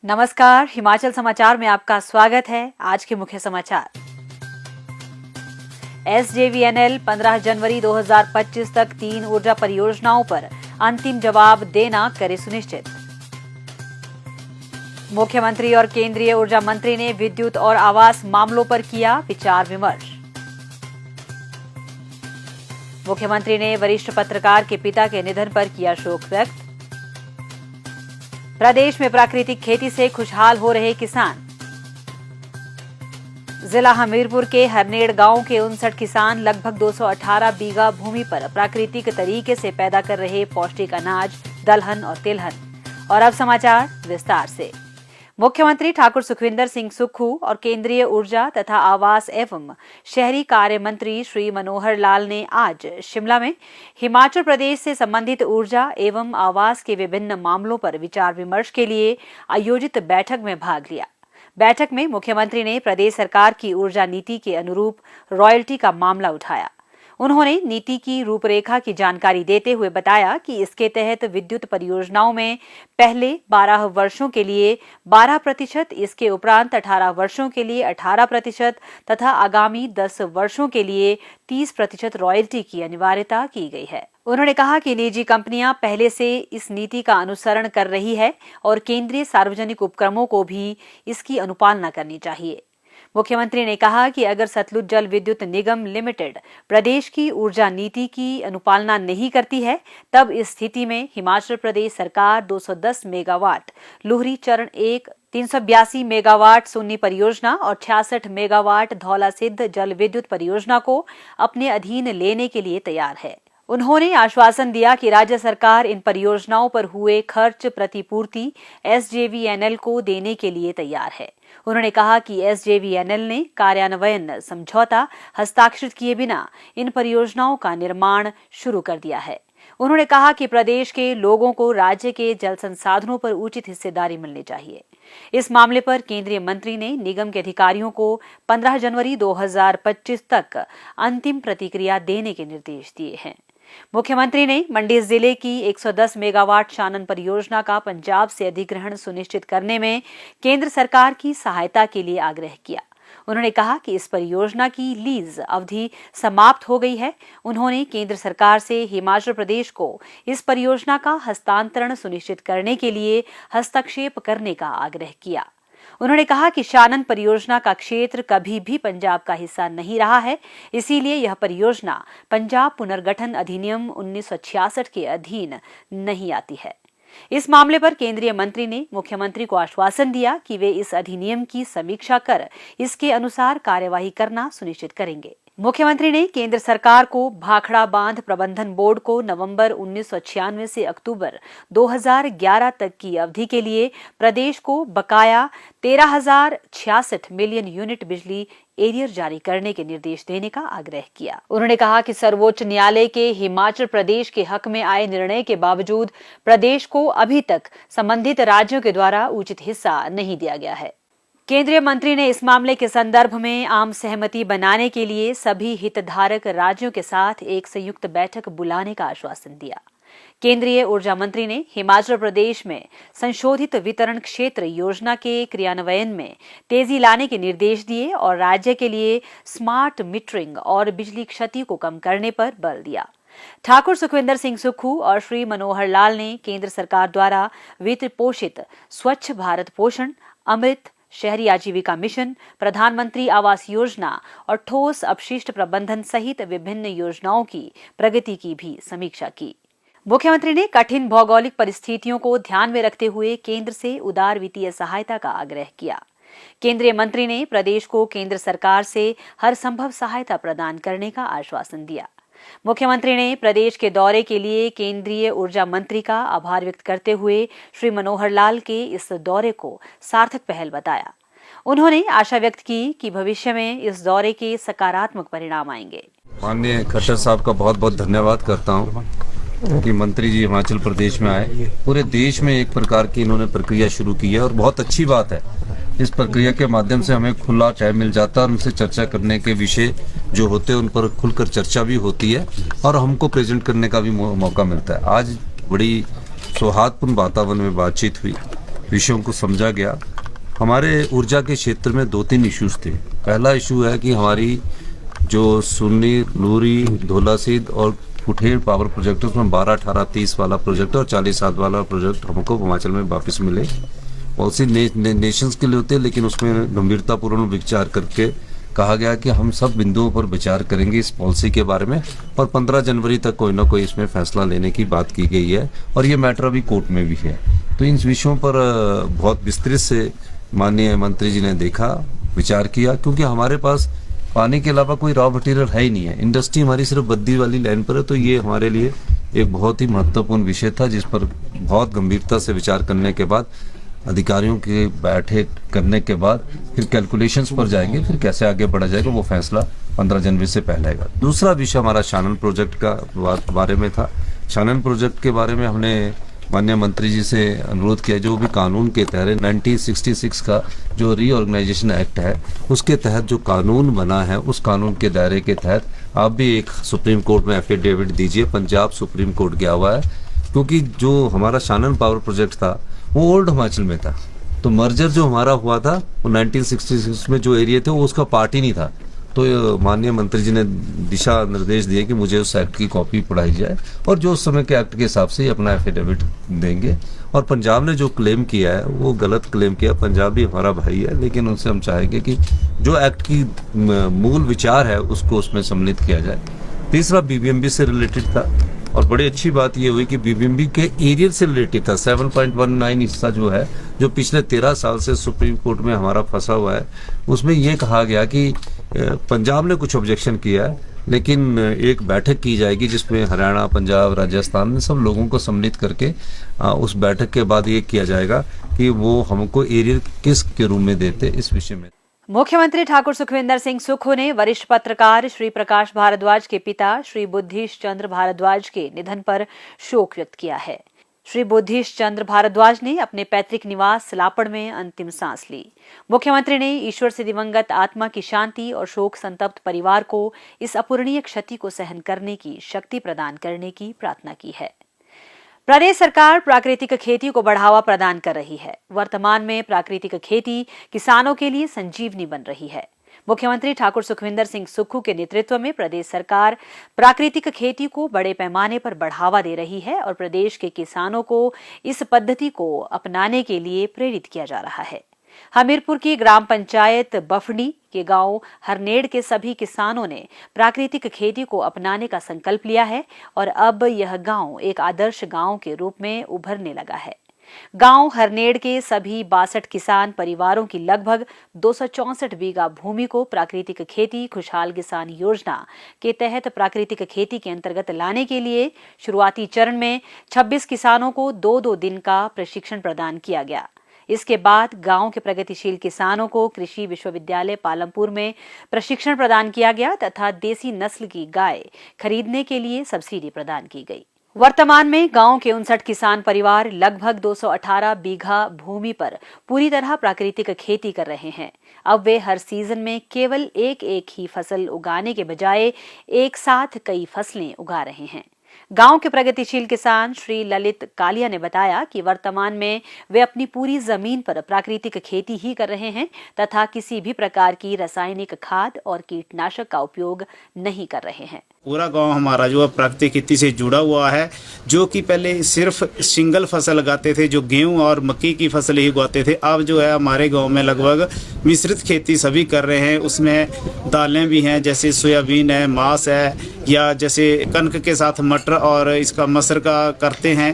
नमस्कार, हिमाचल समाचार में आपका स्वागत है। आज के मुख्य समाचार। SJVNL 15 जनवरी 2025 तक 3 ऊर्जा परियोजनाओं पर अंतिम जवाब देना करे सुनिश्चित। मुख्यमंत्री और केंद्रीय ऊर्जा मंत्री ने विद्युत और आवास मामलों पर किया विचार विमर्श। मुख्यमंत्री ने वरिष्ठ पत्रकार के पिता के निधन पर किया शोक व्यक्त। प्रदेश में प्राकृतिक खेती से खुशहाल हो रहे किसान। जिला हमीरपुर के हरनेड़ गांव के 59 किसान लगभग 218 बीघा भूमि पर प्राकृतिक तरीके से पैदा कर रहे पौष्टिक अनाज, दलहन और तिलहन। और अब समाचार विस्तार से। मुख्यमंत्री ठाकुर सुखविंदर सिंह सुक्खू और केंद्रीय ऊर्जा तथा आवास एवं शहरी कार्य मंत्री श्री मनोहर लाल ने आज शिमला में हिमाचल प्रदेश से संबंधित ऊर्जा एवं आवास के विभिन्न मामलों पर विचार विमर्श के लिए आयोजित बैठक में भाग लिया। बैठक में मुख्यमंत्री ने प्रदेश सरकार की ऊर्जा नीति के अनुरूप रॉयल्टी का मामला उठाया। उन्होंने नीति की रूपरेखा की जानकारी देते हुए बताया कि इसके तहत विद्युत परियोजनाओं में पहले 12 वर्षों के लिए 12%, इसके उपरांत 18 वर्षों के लिए 18% तथा आगामी 10 वर्षों के लिए 30% रॉयल्टी की अनिवार्यता की गई है। उन्होंने कहा कि निजी कंपनियां पहले से इस नीति का अनुसरण कर रही है और केंद्रीय सार्वजनिक उपक्रमों को भी इसकी अनुपालना करनी चाहिए। मुख्यमंत्री ने कहा कि अगर सतलुज जल विद्युत निगम लिमिटेड प्रदेश की ऊर्जा नीति की अनुपालना नहीं करती है, तब इस स्थिति में हिमाचल प्रदेश सरकार 210 मेगावाट लुहरी चरण 1, 382 मेगावाट सुन्नी परियोजना और 66 मेगावाट धौला सिद्ध जल विद्युत परियोजना को अपने अधीन लेने के लिए तैयार है। उन्होंने आश्वासन दिया कि राज्य सरकार इन परियोजनाओं पर हुए खर्च प्रतिपूर्ति SJVNL को देने के लिए तैयार है। उन्होंने कहा कि SJVNL ने कार्यान्वयन समझौता हस्ताक्षरित किए बिना इन परियोजनाओं का निर्माण शुरू कर दिया है। उन्होंने कहा कि प्रदेश के लोगों को राज्य के जल संसाधनों पर उचित हिस्सेदारी मिलनी चाहिए। इस मामले पर केंद्रीय मंत्री ने निगम के अधिकारियों को 15 जनवरी 2025 तक अंतिम प्रतिक्रिया देने के निर्देश दिए हैं। मुख्यमंत्री ने मंडी जिले की 110 मेगावाट शानन परियोजना का पंजाब से अधिग्रहण सुनिश्चित करने में केंद्र सरकार की सहायता के लिए आग्रह किया। उन्होंने कहा कि इस परियोजना की लीज अवधि समाप्त हो गई है। उन्होंने केंद्र सरकार से हिमाचल प्रदेश को इस परियोजना का हस्तांतरण सुनिश्चित करने के लिए हस्तक्षेप करने का आग्रह किया। उन्होंने कहा कि शानन परियोजना का क्षेत्र कभी भी पंजाब का हिस्सा नहीं रहा है, इसीलिए यह परियोजना पंजाब पुनर्गठन अधिनियम 1966 के अधीन नहीं आती है। इस मामले पर केंद्रीय मंत्री ने मुख्यमंत्री को आश्वासन दिया कि वे इस अधिनियम की समीक्षा कर इसके अनुसार कार्यवाही करना सुनिश्चित करेंगे। मुख्यमंत्री ने केंद्र सरकार को भाखड़ा बांध प्रबंधन बोर्ड को नवंबर 1996 से अक्टूबर 2011 तक की अवधि के लिए प्रदेश को बकाया 13,066 मिलियन यूनिट बिजली एरियर जारी करने के निर्देश देने का आग्रह किया। उन्होंने कहा कि सर्वोच्च न्यायालय के हिमाचल प्रदेश के हक में आए निर्णय के बावजूद प्रदेश को अभी तक संबंधित राज्यों के द्वारा उचित हिस्सा नहीं दिया गया है। केंद्रीय मंत्री ने इस मामले के संदर्भ में आम सहमति बनाने के लिए सभी हितधारक राज्यों के साथ एक संयुक्त बैठक बुलाने का आश्वासन दिया। केंद्रीय ऊर्जा मंत्री ने हिमाचल प्रदेश में संशोधित वितरण क्षेत्र योजना के क्रियान्वयन में तेजी लाने के निर्देश दिए और राज्य के लिए स्मार्ट मीटरिंग और बिजली क्षति को कम करने पर बल दिया। ठाकुर सुखविंदर सिंह सुक्खू और श्री मनोहर लाल ने केंद्र सरकार द्वारा वित्त पोषित स्वच्छ भारत पोषण, अमृत, शहरी आजीविका मिशन, प्रधानमंत्री आवास योजना और ठोस अपशिष्ट प्रबंधन सहित विभिन्न योजनाओं की प्रगति की भी समीक्षा की। मुख्यमंत्री ने कठिन भौगोलिक परिस्थितियों को ध्यान में रखते हुए केंद्र से उदार वित्तीय सहायता का आग्रह किया। केंद्रीय मंत्री ने प्रदेश को केंद्र सरकार से हर संभव सहायता प्रदान करने का आश्वासन दिया। मुख्यमंत्री ने प्रदेश के दौरे के लिए केंद्रीय ऊर्जा मंत्री का आभार व्यक्त करते हुए श्री मनोहर लाल के इस दौरे को सार्थक पहल बताया। उन्होंने आशा व्यक्त की कि भविष्य में इस दौरे के सकारात्मक परिणाम आएंगे। माननीय खट्टर साहब का बहुत बहुत धन्यवाद करता हूँ कि मंत्री जी हिमाचल प्रदेश में आए। पूरे देश में एक प्रकार की इन्होंने प्रक्रिया शुरू की है और बहुत अच्छी बात है। इस प्रक्रिया के माध्यम से हमें खुला टाइम मिल जाता है और उनसे चर्चा करने के विषय जो होते हैं उन पर खुलकर चर्चा भी होती है और हमको प्रेजेंट करने का भी मौका मिलता है। आज बड़ी सौहार्दपूर्ण वातावरण में बातचीत हुई। विषयों को समझा गया। हमारे ऊर्जा के क्षेत्र में 2-3 इश्यूज थे। पहला इशू है कि हमारी जो सुन्नी, नूरी, धौलासिद्ध और कुठेड़ पावर प्रोजेक्ट, उसमें 12, 18, 30 वाला प्रोजेक्ट और 40-7 वाला प्रोजेक्ट हमको हिमाचल में वापस मिले। पॉलिसी नेशंस के लिए होते हैं, लेकिन उसमें गंभीरतापूर्ण विचार करके कहा गया कि हम सब बिंदुओं पर विचार करेंगे इस पॉलिसी के बारे में, और 15 जनवरी तक कोई ना कोई इसमें फैसला लेने की बात की गई है, और ये मैटर अभी कोर्ट में भी है। तो इन विषयों पर बहुत विस्तृत से माननीय मंत्री जी ने देखा, विचार किया, क्योंकि हमारे पास पानी के अलावा कोई रॉ मटेरियल है ही नहीं है। इंडस्ट्री हमारी सिर्फ बद्दी वाली लाइन पर है, तो ये हमारे लिए एक बहुत ही महत्वपूर्ण विषय था, जिस पर बहुत गंभीरता से विचार करने के बाद, अधिकारियों के बैठक करने के बाद फिर कैलकुलेशंस पर जाएंगे, फिर कैसे आगे बढ़ा जाएगा वो फैसला 15 जनवरी से पहले आएगा। दूसरा विषय हमारा शानन प्रोजेक्ट का बारे में था। शानन प्रोजेक्ट के बारे में हमने माननीय मंत्री जी से अनुरोध किया, जो भी कानून के तहत 1966 का जो रीऑर्गेनाइजेशन एक्ट है, उसके तहत जो कानून बना है, उस कानून के दायरे के तहत आप भी एक सुप्रीम कोर्ट में एफिडेविट दीजिए। पंजाब सुप्रीम कोर्ट गया हुआ है, क्योंकि जो हमारा शानन पावर प्रोजेक्ट था वो ओल्ड हिमाचल में था। तो मर्जर जो हमारा हुआ था वो 1966 में जो एरिया थे वो उसका पार्ट ही नहीं था। तो माननीय मंत्री जी ने दिशा निर्देश दिए कि मुझे उस एक्ट की कॉपी पढ़ाई जाए, और जो उस समय के एक्ट के हिसाब से ही अपना एफिडेविट देंगे। और पंजाब ने जो क्लेम किया है वो गलत क्लेम किया। पंजाब भी हमारा भाई है, लेकिन उनसे हम चाहेंगे कि जो एक्ट की मूल विचार है उसको उसमें सम्मिलित किया जाए। तीसरा बीबीएमबी से रिलेटेड था, और बड़ी अच्छी बात ये हुई कि बीबीएमबी के एरिया से रिलेटेड था। 7.19 हिस्सा जो है, जो पिछले 13 साल से सुप्रीम कोर्ट में हमारा फंसा हुआ है, उसमें ये कहा गया कि पंजाब ने कुछ ऑब्जेक्शन किया है, लेकिन एक बैठक की जाएगी जिसमें हरियाणा, पंजाब, राजस्थान में सब लोगों को सम्मिलित करके उस बैठक के बाद ये किया जाएगा कि वो हमको एरिया किस के रूप में देते इस विषय में। मुख्यमंत्री ठाकुर सुखविंदर सिंह सुक्खू ने वरिष्ठ पत्रकार श्री प्रकाश भारद्वाज के पिता श्री बुद्धीश चंद्र भारद्वाज के निधन पर शोक व्यक्त किया है। श्री बुद्धीश चंद्र भारद्वाज ने अपने पैतृक निवास सलापड़ में अंतिम सांस ली। मुख्यमंत्री ने ईश्वर से दिवंगत आत्मा की शांति और शोक संतप्त परिवार को इस अपूरणीय क्षति को सहन करने की शक्ति प्रदान करने की प्रार्थना की है। प्रदेश सरकार प्राकृतिक खेती को बढ़ावा प्रदान कर रही है। वर्तमान में प्राकृतिक खेती किसानों के लिए संजीवनी बन रही है। मुख्यमंत्री ठाकुर सुखविंदर सिंह सुक्खू के नेतृत्व में प्रदेश सरकार प्राकृतिक खेती को बड़े पैमाने पर बढ़ावा दे रही है और प्रदेश के किसानों को इस पद्धति को अपनाने के लिए प्रेरित किया जा रहा है। हमीरपुर की ग्राम पंचायत बफनी के गांव हरनेड़ के सभी किसानों ने प्राकृतिक खेती को अपनाने का संकल्प लिया है और अब यह गांव एक आदर्श गांव के रूप में उभरने लगा है। गांव हरनेड़ के सभी 62 किसान परिवारों की लगभग 264 बीघा भूमि को प्राकृतिक खेती खुशहाल किसान योजना के तहत प्राकृतिक खेती के अंतर्गत लाने के लिए शुरुआती चरण में 26 किसानों को 2-2 दिन का प्रशिक्षण प्रदान किया गया। इसके बाद गांव के प्रगतिशील किसानों को कृषि विश्वविद्यालय पालमपुर में प्रशिक्षण प्रदान किया गया तथा देसी नस्ल की गाय खरीदने के लिए सब्सिडी प्रदान की गई। वर्तमान में गांव के 59 किसान परिवार लगभग 218 बीघा भूमि पर पूरी तरह प्राकृतिक खेती कर रहे हैं। अब वे हर सीजन में केवल एक ही फसल उगाने के बजाय एक साथ कई फसलें उगा रहे हैं। गांव के प्रगतिशील किसान श्री ललित कालिया ने बताया कि वर्तमान में वे अपनी पूरी जमीन पर प्राकृतिक खेती ही कर रहे हैं तथा किसी भी प्रकार की रासायनिक खाद और कीटनाशक का उपयोग नहीं कर रहे हैं। पूरा गांव हमारा जो है प्राकृतिक खेती से जुड़ा हुआ है, जो कि पहले सिर्फ सिंगल फसल लगाते थे, जो गेहूं और मक्की की फसल ही उगाते थे। अब जो है हमारे गांव में लगभग मिश्रित खेती सभी कर रहे हैं। उसमें दालें भी हैं, जैसे सोयाबीन है, मांस है, या जैसे कनक के साथ मटर और इसका मसर का करते हैं।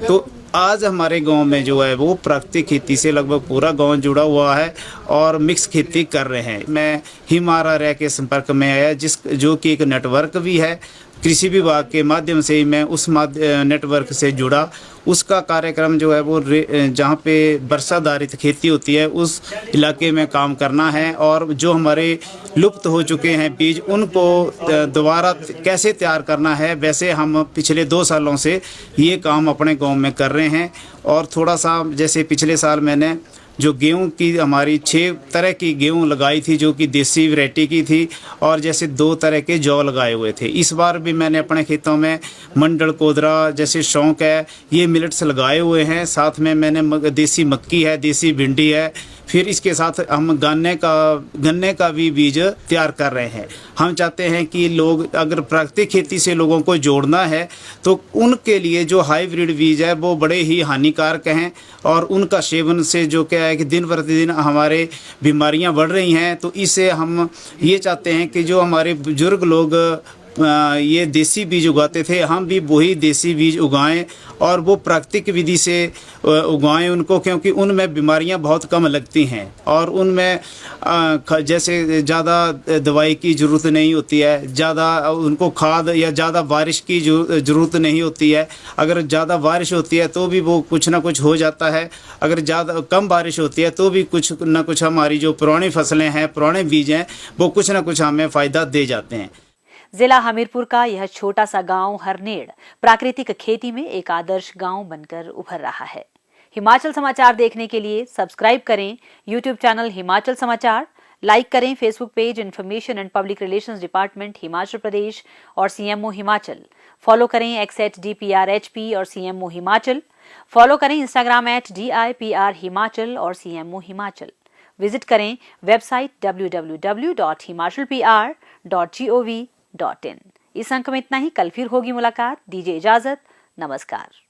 तो आज हमारे गांव में जो है वो प्राकृतिक खेती से लगभग पूरा गांव जुड़ा हुआ है और मिक्स खेती कर रहे हैं। मैं हिमारा रह के संपर्क में आया, जो कि एक नेटवर्क भी है कृषि विभाग के माध्यम से ही मैं उस नेटवर्क से जुड़ा। उसका कार्यक्रम जो है वो जहाँ पे वर्षाधारित खेती होती है उस इलाके में काम करना है, और जो हमारे लुप्त हो चुके हैं बीज उनको दोबारा कैसे तैयार करना है, वैसे हम पिछले 2 सालों से ये काम अपने गांव में कर रहे हैं। और थोड़ा सा जैसे पिछले साल मैंने जो गेहूं की हमारी 6 तरह की गेहूं लगाई थी जो कि देसी वैरायटी की थी, और जैसे 2 तरह के जौ लगाए हुए थे। इस बार भी मैंने अपने खेतों में मंडल, कोदरा जैसे शौक है ये मिलेट्स लगाए हुए हैं। साथ में मैंने देसी मक्की है, देसी भिंडी है, फिर इसके साथ हम गन्ने का भी बीज तैयार कर रहे हैं। हम चाहते हैं कि लोग, अगर प्राकृतिक खेती से लोगों को जोड़ना है तो उनके लिए जो हाइब्रिड बीज है वो बड़े ही हानिकारक हैं, और उनका सेवन से जो क्या है कि दिन प्रतिदिन हमारे बीमारियां बढ़ रही हैं। तो इससे हम ये चाहते हैं कि जो हमारे बुजुर्ग लोग ये देसी बीज उगाते थे, हम भी वही देसी बीज उगाएं और वो प्राकृतिक विधि से उगाएं उनको, क्योंकि उनमें बीमारियां बहुत कम लगती हैं और उनमें जैसे ज़्यादा दवाई की ज़रूरत नहीं होती है, ज़्यादा उनको खाद या ज़्यादा बारिश की ज़रूरत नहीं होती है। अगर ज़्यादा बारिश होती है तो भी वो कुछ ना कुछ हो जाता है, अगर ज़्यादा कम बारिश होती है तो भी कुछ ना कुछ हमारी जो पुरानी फसलें हैं, पुराने बीज हैं, वो कुछ ना कुछ हमें फ़ायदा दे जाते हैं। जिला हमीरपुर का यह छोटा सा गांव हरनेड़ प्राकृतिक खेती में एक आदर्श गांव बनकर उभर रहा है। हिमाचल समाचार देखने के लिए सब्सक्राइब करें YouTube channel Himachal Samachar, like करें Facebook page information and public relations department Himachal Pradesh और सीएमओ हिमाचल, फॉलो करें x@DPRHP और सीएमओ हिमाचल, फॉलो करें इंस्टाग्राम @DIPR हिमाचल और सीएमओ हिमाचल, विजिट करें वेबसाइट www.himachalpr.gov.in। इस अंक में इतना ही, कल फिर होगी मुलाकात, दीजिए इजाजत, नमस्कार।